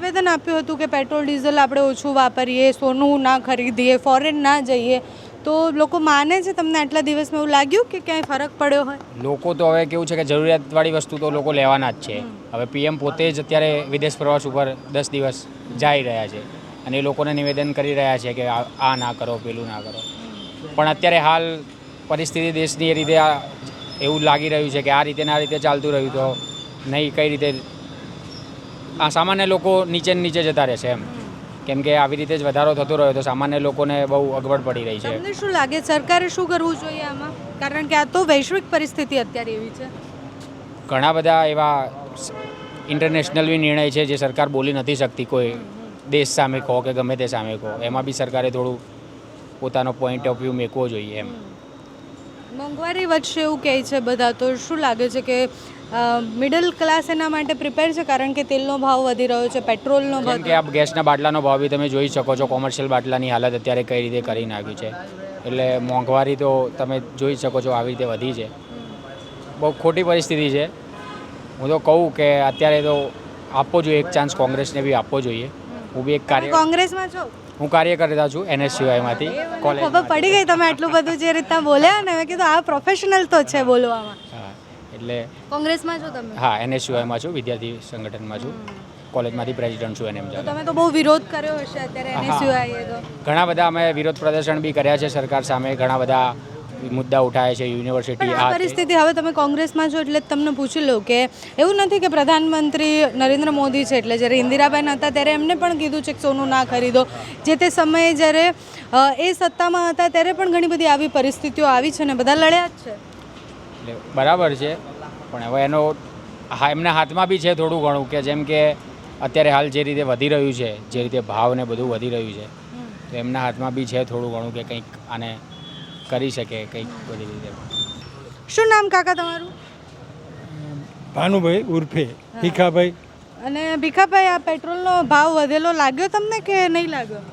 નિવેદન આપ્યું હતું કે પેટ્રોલ ડીઝલ આપણે ઓછું વાપરીએ, સોનું ના ખરીદીએ, ફોરેન ના જઈએ, તો લોકો માને છે? તમને આટલા દિવસમાં એવું લાગ્યું કે ક્યાંય ફરક પડ્યો હોય? લોકો તો હવે કેવું છે કે જરૂરિયાતવાળી વસ્તુ તો લોકો લેવાના જ છે. હવે પીએમ પોતે જ અત્યારે વિદેશ પ્રવાસ ઉપર 10 દિવસ જઈ રહ્યા છે અને એ લોકોને નિવેદન કરી રહ્યા છે કે આ ના કરો, પેલું ના કરો. પણ અત્યારે હાલ પરિસ્થિતિ દેશની એ રીતે એવું લાગી રહ્યું છે કે આ રીતે ના રીતે ચાલતું રહ્યું તો નહીં, કઈ રીતે આ સામાન્ય લોકો નીચે નીચે જતા રહેશે એમ. કેમ કે આવી રીતે જ વધારો થતો રહ્યો તો સામાન્ય લોકોને બહુ અગવડ પડી રહી છે. તમને શું લાગે સરકારે શું કરવું જોઈએ આમાં? કારણ કે આ તો વૈશ્વિક પરિસ્થિતિ અત્યારે એવી છે. ઘણા બધા એવા ઇન્ટરનેશનલ બી નિર્ણય છે જે સરકાર બોલી નથી શકતી, કોઈ દેશ સામે કહો કે ગમે તે સામે કહો, એમાં બી સરકારે થોડું પોતાનો પોઈન્ટ ઓફ વ્યૂ મૂકવો જોઈએ એમ. મોંઘવારી વધશે એવું કહે છે બધા, તો શું લાગે છે કે મિડલ ક્લાસ એના માટે પ્રિપેર છે? કારણ કે તેલનો ભાવ વધી રહ્યો છે, પેટ્રોલનો ભાવ, કે આ ગેસના બાટલાનો ભાવ બી તમે જોઈ શકો છો, કોમર્શિયલ બાટલાની હાલત અત્યારે કઈ રીતે કરી નાખ્યું છે. એટલે મોંઘવારી તો તમે જોઈ શકો છો આવી રીતે વધી છે. બહુ ખોટી પરિસ્થિતિ છે. હું તો કહું કે અત્યારે તો આપવો જોઈએ એક ચાન્સ, કોંગ્રેસને બી આપવો જોઈએ. હું બી એક કોંગ્રેસમાં છો? હું કાર્યકર્તા છું NSUIમાંથી. ખબર પડી ગઈ તમે આટલું બધું જે રીતના બોલ્યા ને, મેં કીધું આ પ્રોફેશનલ તો છે બોલવામાં. હા, એટલે કોંગ્રેસમાં છો તમે? હા, NSUIમાં છું, વિદ્યાર્થી સંગઠનમાં છું, કોલેજમાંથી પ્રેસિડન્ટ છું. NM તમે તો બહુ વિરોધ કર્યો હશે અત્યારે NSUI એ તો. ઘણા બધા અમે વિરોધ પ્રદર્શન બી કર્યા છે સરકાર સામે, ઘણા બધા મુદ્દા ઉઠાવે છે, યુનિવર્સિટી. આ પરિસ્થિતિ, હવે તમે કોંગ્રેસમાં છો એટલે તમને પૂછી લો કે એવું નથી કે પ્રધાનમંત્રી નરેન્દ્ર મોદી છે એટલે જ્યારે ઇન્દિરાબેન હતા ત્યારે એમને પણ કીધું છે કે સોનું ના ખરીદો. જે તે સમયે જ્યારે એ સત્તામાં હતા ત્યારે પણ ઘણી બધી આવી પરિસ્થિતિઓ આવી છે ને બધા લડ્યા જ છે. એટલે બરાબર છે, પણ હવે એનો એમના હાથમાં બી છે થોડું ઘણું, કે જેમ કે અત્યારે હાલ જે રીતે વધી રહ્યું છે, જે રીતે ભાવ ને બધું વધી રહ્યું છે, તો એમના હાથમાં બી છે થોડું ઘણું કે કંઈક આને કરી શકે કંઈક બધી રીતે. શું નામ કાકા તમારું? ભાનુભાઈ ઉર્ફે ભીખાભાઈ. અને ભીખાભાઈ, આ પેટ્રોલનો ભાવ વધેલો લાગ્યો તમને કે નહીં લાગ્યો?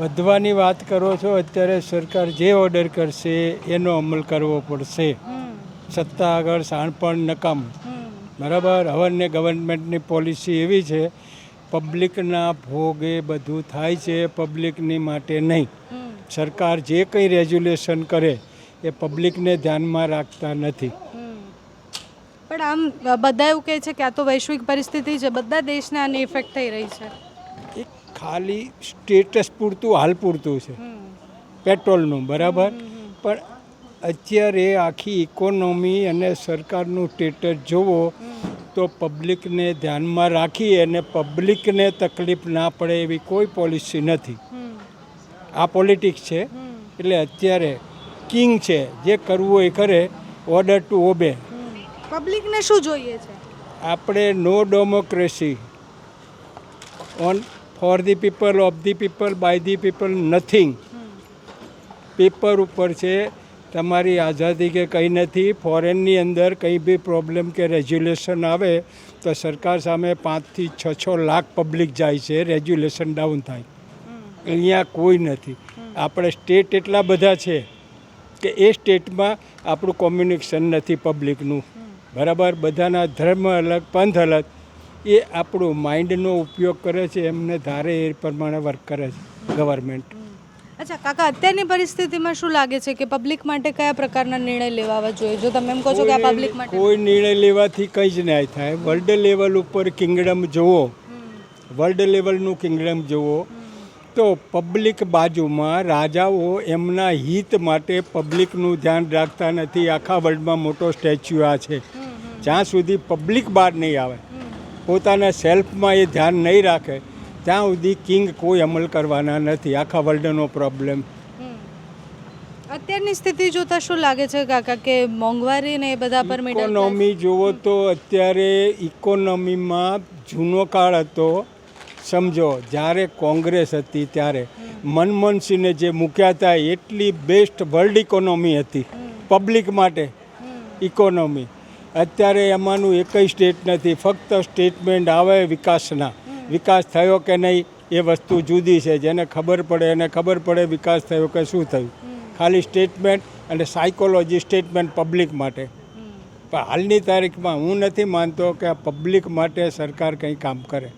વધવાની વાત કરો છો, અત્યારે સરકાર જે ઓર્ડર કરશે એનો અમલ કરવો પડશે. સત્તા આગળ શાણપણ નકામ. બરાબર. હવે ગવર્મેન્ટની પોલિસી એવી છે, પબ્લિકના ભોગે બધું થાય છે, પબ્લિકની માટે નહીં. સરકાર જે કંઈ રેગ્યુલેશન કરે એ પબ્લિકને ધ્યાનમાં રાખતા નથી. પણ આમ બધા એવું કહે છે કે આ તો વૈશ્વિક પરિસ્થિતિ છે, બધા દેશને આની ઇફેક્ટ થઈ રહી છે. એ ખાલી સ્ટેટસ પૂરતું, હાલ પૂરતું છે પેટ્રોલનું, બરાબર. પણ અત્યારે આખી ઇકોનોમી અને સરકારનું સ્ટેટસ જોવો તો પબ્લિકને ધ્યાનમાં રાખી અને પબ્લિકને તકલીફ ના પડે એવી કોઈ પોલિસી નથી. આ પોલિટિક્સ છે. એટલે અત્યારે કિંગ છે, જે કરવું એ કરે, ઓર્ડર ટુ ઓબે. પબ્લિકને શું જોઈએ છે? આપણે નો democracy, on for the people, of the people, by the people, nothing. Paper ઉપર છે, તમારી આઝાદી કે કંઈ નથી. ફોરેનની અંદર કંઈ બી પ્રોબ્લેમ કે રેગ્યુલેશન આવે તો સરકાર સામે 5 થી 6 લાખ પબ્લિક જાય છે, રેગ્યુલેશન ડાઉન થાય. અહીંયા કોઈ નથી. આપણે સ્ટેટ એટલા બધા છે કે એ સ્ટેટમાં આપણું કોમ્યુનિકેશન નથી પબ્લિકનું, બરાબર. બધાના ધર્મ અલગ, પંથ અલગ. એ આપણું માઇન્ડનો ઉપયોગ કરે છે, એમને ધારે એ પ્રમાણે વર્ક કરે છે ગવર્મેન્ટ. અચ્છા કાકા, અત્યારની પરિસ્થિતિમાં શું લાગે છે કે પબ્લિક માટે કયા પ્રકારના નિર્ણય લેવા જોઈએ? જો તમે એમ કહો છો કે આ પબ્લિક માટે કોઈ નિર્ણય લેવાથી કંઈ જ નહીં થાય. વર્લ્ડ લેવલ ઉપર કિંગડમ જુઓ, વર્લ્ડ લેવલનું કિંગડમ જુઓ તો પબ્લિક બાજુમાં, રાજાઓ એમના હિત માટે પબ્લિકનું ધ્યાન રાખતા નથી. આખા વર્લ્ડમાં મોટો સ્ટેચ્યુ આ છે. જ્યાં સુધી પબ્લિક બહાર નહીં આવે, પોતાના સેલ્ફમાં એ ધ્યાન નહીં રાખે, ત્યાં સુધી કિંગ કોઈ અમલ કરવાના નથી. આખા વર્લ્ડનો પ્રોબ્લેમ. અત્યારની સ્થિતિ જોતા શું લાગે છે કાકા કે મોંઘવારી ને એ બધા પર ઇકોનોમી જુઓ તો અત્યારે ઇકોનોમીમાં જૂનો કાળ હતો, સમજો જ્યારે કોંગ્રેસ હતી ત્યારે મનમોહનસિંહને જે મૂક્યા હતા એટલી બેસ્ટ વર્લ્ડ ઇકોનોમી હતી પબ્લિક માટે ઇકોનોમી. અત્યારે એમાંનું એકય સ્ટેટ નથી. ફક્ત સ્ટેટમેન્ટ આવે વિકાસના. વિકાસ થયો કે નહીં એ વસ્તુ જુદી છે. જેને ખબર પડે એને ખબર પડે વિકાસ થયો કે શું થયું. ખાલી સ્ટેટમેન્ટ અને સાયકોલોજી સ્ટેટમેન્ટ પબ્લિક માટે. પણ હાલની તારીખમાં હું નથી માનતો કે આ પબ્લિક માટે સરકાર કંઈ કામ કરે.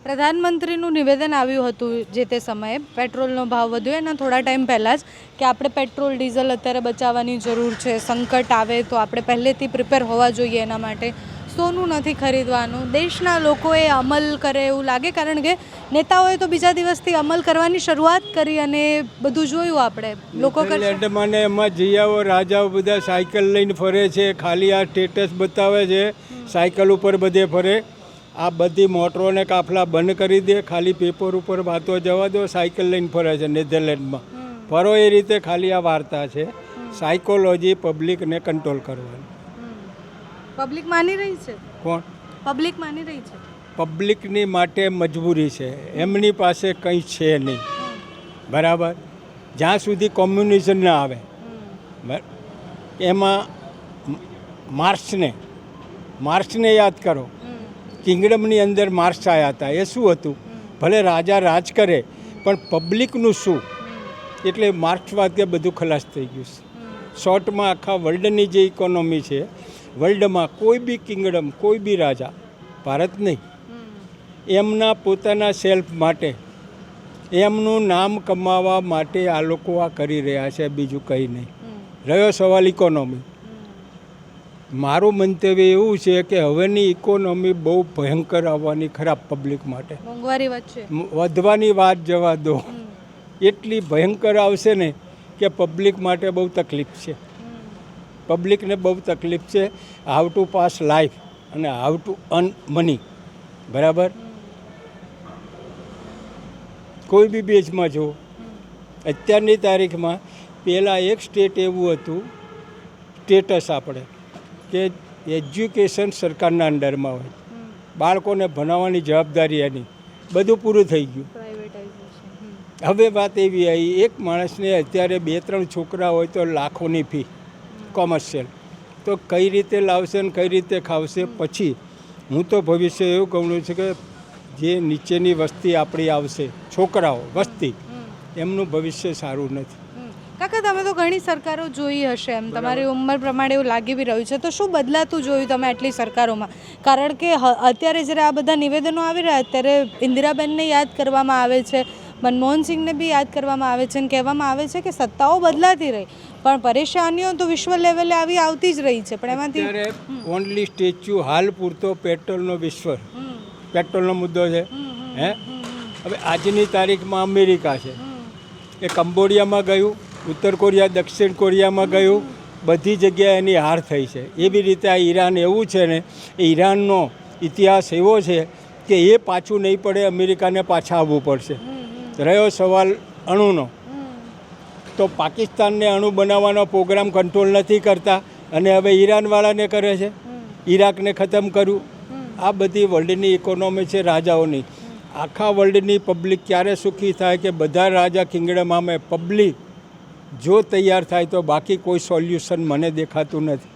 પ્રધાનમંત્રીનું નિવેદન આવ્યું હતું જે તે સમયે પેટ્રોલનો ભાવ વધ્યો એના થોડા ટાઈમ પહેલાં જ કે આપણે પેટ્રોલ ડીઝલ અત્યારે બચાવવાની જરૂર છે, સંકટ આવે તો આપણે પહેલેથી પ્રિપેર હોવા જોઈએ એના માટે, સોનું નથી ખરીદવાનું. દેશના લોકોએ અમલ કરે એવું લાગે, કારણ કે નેતાઓએ તો બીજા દિવસથી અમલ કરવાની શરૂઆત કરી અને બધું જોયું આપણે લોકો મને એમાં જિયાઓ રાજાઓ બધા સાયકલ લઈને ફરે છે, ખાલી આ સ્ટેટસ બતાવે છે, સાયકલ ઉપર બધે ફરે. આ બધી મોટરોને કાફલા બંધ કરી દે, ખાલી પેપર ઉપર વાતો જવા દો, સાયકલ લઈને ફરે છે નેધરલેન્ડમાં. ફરો એ રીતે ખાલી આ વાર્તા છે. સાયકોલોજી પબ્લિકને કંટ્રોલ કરવાની. પબ્લિક માની રહી છે. કોણ? પબ્લિક માની રહી છે. પબ્લિકની માટે મજબૂરી છે, એમની પાસે કંઈ છે નહીં. બરાબર. જ્યાં સુધી કોમ્યુનિઝમ ના આવે, એમાં માર્ક્સને યાદ કરો. કિંગડમની અંદર માર્ક્સ આવ્યા હતા. એ શું હતું? ભલે રાજા રાજ કરે પણ પબ્લિકનું શું? એટલે માર્ક્સવાદ કે બધું ખલાસ થઈ ગયું છે. શોર્ટમાં આખા વર્લ્ડની જે ઇકોનોમી છે, વર્લ્ડમાં કોઈ બી કિંગડમ, કોઈ બી રાજા, ભારત નહીં, એમના પોતાના સેલ્ફ માટે, એમનું નામ કમાવા માટે આ લોકો આ કરી રહ્યા છે, બીજું કંઈ નહીં. રહ્યો સવાલ ઇકોનોમી, મારું મંતવ્ય એવું છે કે હવેની ઇકોનોમી બહુ ભયંકર આવવાની, ખરાબ પબ્લિક માટે. મોંઘવારી વધશે, વધવાની વાત જવા દો, એટલી ભયંકર આવશે ને કે પબ્લિક માટે બહુ તકલીફ છે. પબ્લિકને બહુ તકલીફ છે. હાઉ ટુ પાસ લાઈફ અને હાઉ ટુ અર્ન મની. બરાબર. કોઈ બી બેઝમાં જો અત્યારની તારીખમાં, પહેલાં એક સ્ટેટ એવું હતું, સ્ટેટસ આપણે કે એજ્યુકેશન સરકારના અંડરમાં હોય, બાળકોને ભણાવવાની જવાબદારી એની, બધું પૂરું થઈ ગયું. હવે વાત એવી આવી, એક માણસને અત્યારે 2-3 છોકરા હોય તો લાખોની ફી કોમર્શિયલ, તો કઈ રીતે લાવશે ને કઈ રીતે ખાવશે? પછી હું તો ભવિષ્ય એવું કહું છું કે જે નીચેની વસ્તી આપણી આવશે, છોકરાઓ વસ્તી, એમનું ભવિષ્ય સારું નથી. કાકા, તમે તો ઘણી સરકારો જોઈ હશે, એમ તમારી ઉંમર પ્રમાણે એવું લાગી બી રહ્યું છે, તો શું બદલાતું જોયું તમે આટલી સરકારોમાં? કારણ કે અત્યારે જ્યારે આ બધા નિવેદનો આવી રહ્યા, અત્યારે ઇન્દિરાબેનને યાદ કરવામાં આવે છે, મનમોહન સિંહને બી યાદ કરવામાં આવે છે, અને કહેવામાં આવે છે કે સત્તાઓ બદલાતી રહી પણ પરેશાનીઓ તો વિશ્વ લેવલે આવતી જ રહી છે. પણ એમાંથી ઓનલી સ્ટેચ્યુ હાલ પૂરતો પેટ્રોલનો મુદ્દો છે. હવે આજની તારીખમાં અમેરિકા છે, એ કંબોડિયામાં ગયું, ઉત્તર કોરિયા, દક્ષિણ કોરિયામાં ગયું, બધી જગ્યાએ એની હાર થઈ છે. એવી રીતે આ ઈરાન એવું છે ને, એ ઈરાનનો ઇતિહાસ એવો છે કે એ પાછું નહીં પડે, અમેરિકાને પાછા આવવું પડશે. રહ્યો સવાલ અણુનો, તો પાકિસ્તાનને અણુ બનાવવાનો પ્રોગ્રામ કંટ્રોલ નથી કરતા અને હવે ઈરાનવાળાને કરે છે. ઈરાકને ખતમ કર્યું. આ બધી વર્લ્ડની ઇકોનોમી છે રાજાઓની. આખા વર્લ્ડની પબ્લિક ક્યારે સુખી થાય કે બધા રાજા કિંગડમ આમે પબ્લિક જો તૈયાર થાય તો, બાકી કોઈ સોલ્યુશન મને દેખાતું નથી.